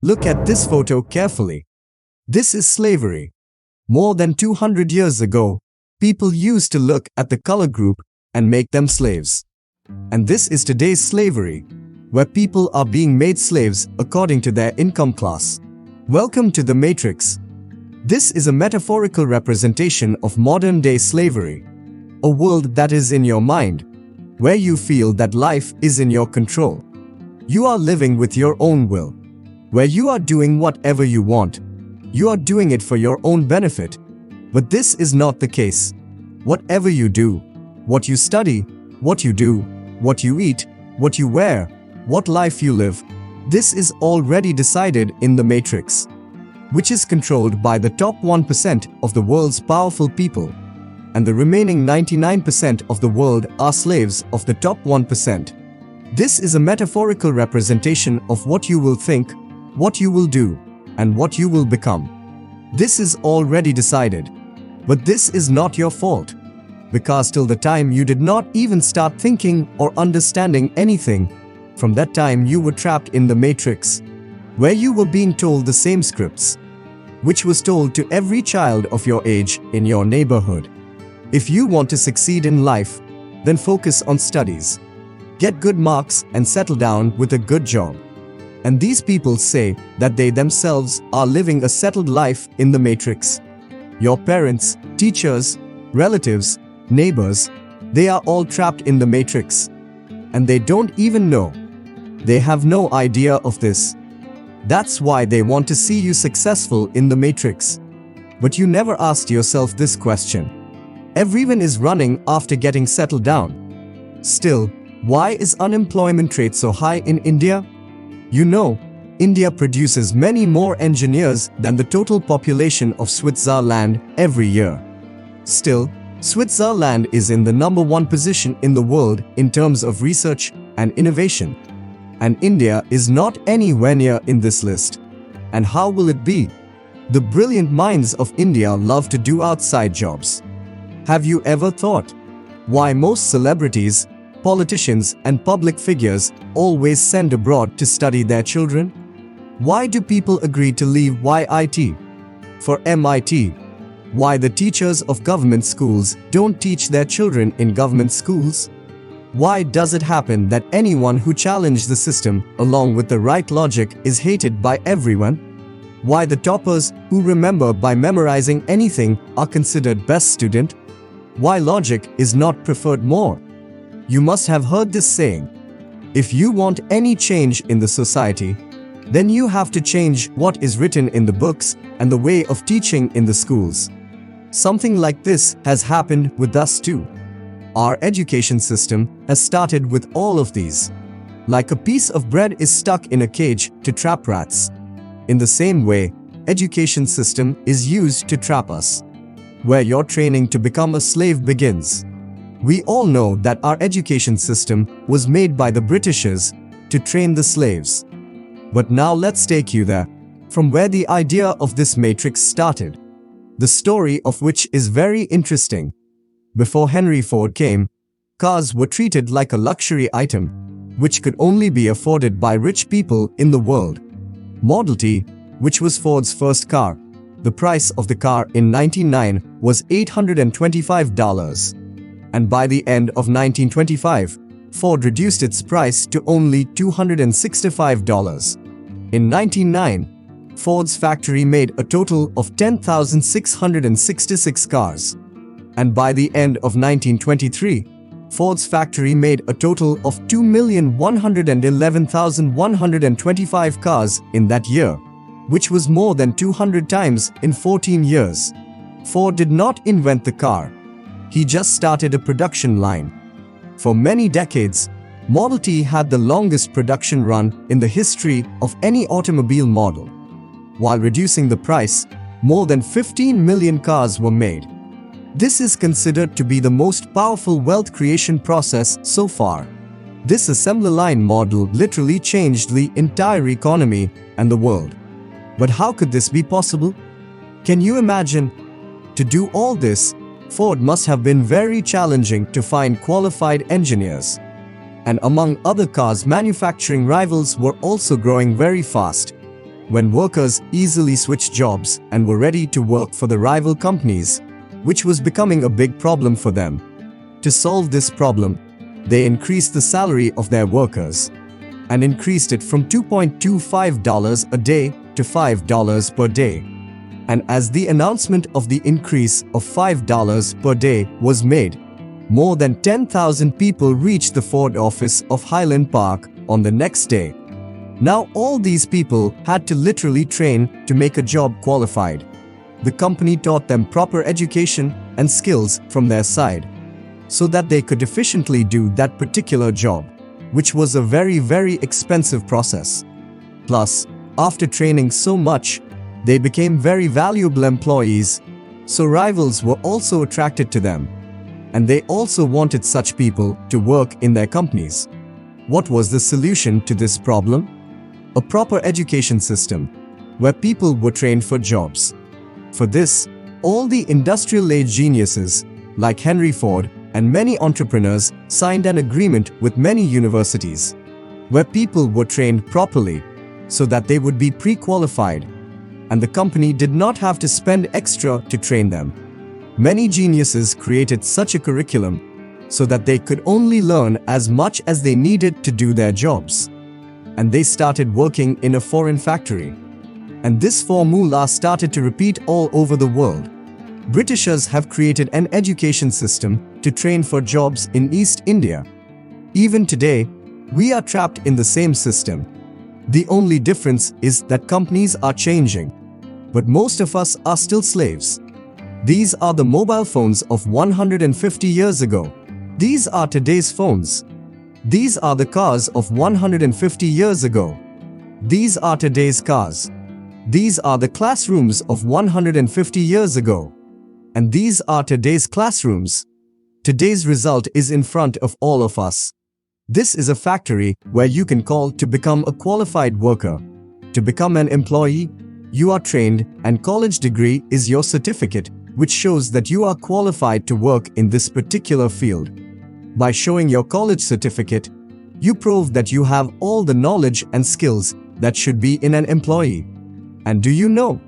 Look at this photo carefully. This is slavery. More than 200 years ago, people used to look at the color group and make them slaves. And this is today's slavery, where people are being made slaves according to their income class. Welcome to the Matrix. This is a metaphorical representation of modern-day slavery, a world that is in your mind, where you feel that life is in your control. You are living with your own will, where you are doing whatever you want. You are doing it for your own benefit. But this is not the case. Whatever you do, what you study, what you do, what you eat, what you wear, what life you live, this is already decided in the Matrix, which is controlled by the top 1% of the world's powerful people, and the remaining 99% of the world are slaves of the top 1%. This is a metaphorical representation of what you will think, what you will do, and what you will become. This is already decided. But this is not your fault, because till the time you did not even start thinking or understanding anything, from that time you were trapped in the Matrix, where you were being told the same scripts, which was told to every child of your age in your neighborhood. If you want to succeed in life, then focus on studies. Get good marks and settle down with a good job. And these people say that they themselves are living a settled life in the Matrix. Your parents, teachers, relatives, neighbors, they are all trapped in the Matrix. And they don't even know. They have no idea of this. That's why they want to see you successful in the Matrix. But you never asked yourself this question. Everyone is running after getting settled down. Still, why is unemployment rate so high in India? You know, India produces many more engineers than the total population of Switzerland every year. Still, Switzerland is in the #1 position in the world in terms of research and innovation. And India is not anywhere near in this list. And how will it be? The brilliant minds of India love to do outside jobs. Have you ever thought why most celebrities, politicians and public figures always send abroad to study their children? Why do people agree to leave YIT for MIT? Why the teachers of government schools don't teach their children in government schools? Why does it happen that anyone who challenges the system along with the right logic is hated by everyone? Why the toppers who remember by memorizing anything are considered best student? Why logic is not preferred more? You must have heard this saying, if you want any change in the society, then you have to change what is written in the books and the way of teaching in the schools. Something like this has happened with us too. Our education system has started with all of these. Like a piece of bread is stuck in a cage to trap rats. In the same way, education system is used to trap us, where your training to become a slave begins. We all know that our education system was made by the Britishers to train the slaves. But now let's take you there, from where the idea of this matrix started, the story of which is very interesting. Before Henry Ford came, cars were treated like a luxury item, which could only be afforded by rich people in the world. Model T, which was Ford's first car, the price of the car in 1909 was $825. And by the end of 1925, Ford reduced its price to only $265. In 1909, Ford's factory made a total of 10,666 cars. And by the end of 1923, Ford's factory made a total of 2,111,125 cars in that year, which was more than 200 times in 14 years. Ford did not invent the car. He just started a production line. For many decades, Model T had the longest production run in the history of any automobile model. While reducing the price, more than 15 million cars were made. This is considered to be the most powerful wealth creation process so far. This assembly line model literally changed the entire economy and the world. But how could this be possible? Can you imagine? To do all this, Ford must have been very challenging to find qualified engineers. And among other cars, manufacturing rivals were also growing very fast. when workers easily switched jobs and were ready to work for the rival companies, which was becoming a big problem for them. To solve this problem, they increased the salary of their workers and increased it from $2.25 a day to $5 per day. And as the announcement of the increase of $5 per day was made, more than 10,000 people reached the Ford office of Highland Park on the next day. Now all these people had to literally train to make a job qualified. The company taught them proper education and skills from their side, so that they could efficiently do that particular job, which was a very expensive process. Plus, after training so much, they became very valuable employees, so rivals were also attracted to them. And they also wanted such people to work in their companies. What was the solution to this problem? A proper education system, where people were trained for jobs. For this, all the industrial-age geniuses, like Henry Ford and many entrepreneurs, signed an agreement with many universities, where people were trained properly, so that they would be pre-qualified, and the company did not have to spend extra to train them. Many geniuses created such a curriculum so that they could only learn as much as they needed to do their jobs. And they started working in a foreign factory. And this formula started to repeat all over the world. Britishers have created an education system to train for jobs in East India. Even today, we are trapped in the same system. The only difference is that companies are changing, but most of us are still slaves. These are the mobile phones of 150 years ago. These are today's phones. These are the cars of 150 years ago. These are today's cars. These are the classrooms of 150 years ago. And these are today's classrooms. Today's result is in front of all of us. This is a factory where you can call to become a qualified worker. To become an employee, you are trained, and college degree is your certificate, which shows that you are qualified to work in this particular field. By showing your college certificate, you prove that you have all the knowledge and skills that should be in an employee. And do you know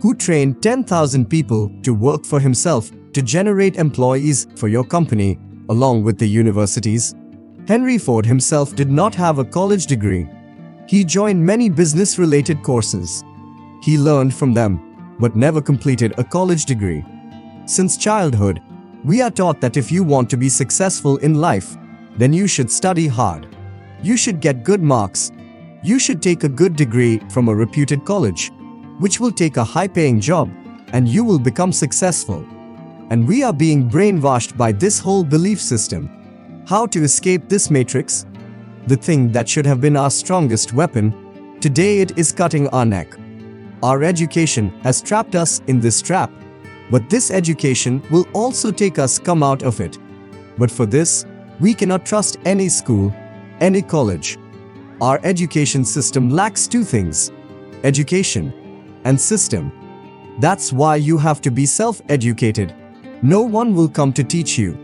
who trained 10,000 people to work for himself to generate employees for your company, along with the universities? Henry Ford himself did not have a college degree. He joined many business-related courses. He learned from them, but never completed a college degree. Since childhood, we are taught that if you want to be successful in life, then you should study hard. You should get good marks. You should take a good degree from a reputed college, which will take a high-paying job, and you will become successful. And we are being brainwashed by this whole belief system. How to escape this matrix? The thing that should have been our strongest weapon, today it is cutting our neck. Our education has trapped us in this trap, but this education will also take us come out of it. But for this, we cannot trust any school, any college. Our education system lacks two things: education and system. That's why you have to be self-educated. No one will come to teach you.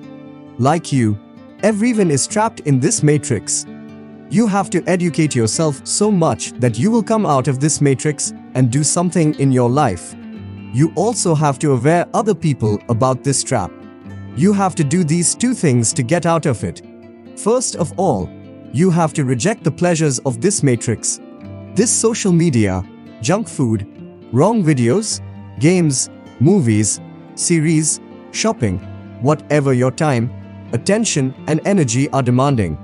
Like you, everyone is trapped in this matrix. You have to educate yourself so much that you will come out of this matrix and do something in your life. You also have to aware other people about this trap. You have to do these two things to get out of it. First of all, you have to reject the pleasures of this matrix. This social media, junk food, wrong videos, games, movies, series, shopping, whatever your time, attention and energy are demanding,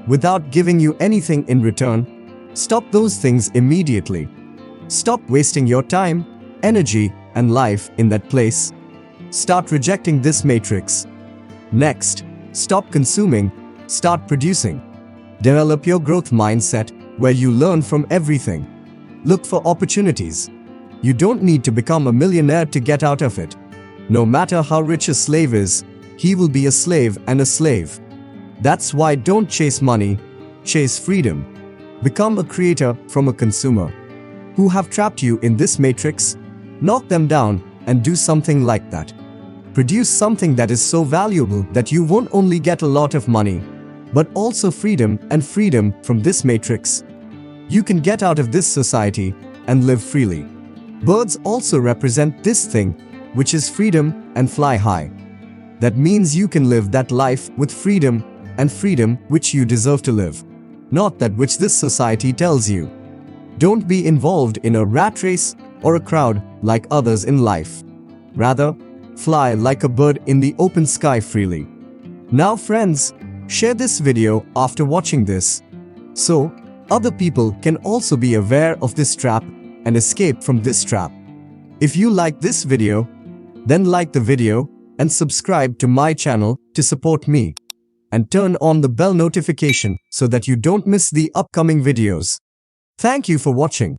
without giving you anything in return. Stop those things immediately. Stop wasting your time, energy, and life in that place. Start rejecting this matrix. Next, stop consuming, start producing. Develop your growth mindset, where you learn from everything. Look for opportunities. You don't need to become a millionaire to get out of it. No matter how rich a slave is, he will be a slave and a slave. That's why don't chase money, chase freedom. Become a creator from a consumer. Who have trapped you in this matrix? Knock them down and do something like that. Produce something that is so valuable that you won't only get a lot of money, but also freedom and freedom from this matrix. You can get out of this society and live freely. Birds also represent this thing, which is freedom, and fly high. That means you can live that life with freedom, and freedom which you deserve to live, not that which this society tells you. Don't be involved in a rat race or a crowd like others in life. Rather, fly like a bird in the open sky freely. Now friends, share this video after watching this, so other people can also be aware of this trap and escape from this trap. If you like this video, then like the video and subscribe to my channel to support me. And turn on the bell notification so that you don't miss the upcoming videos. Thank you for watching.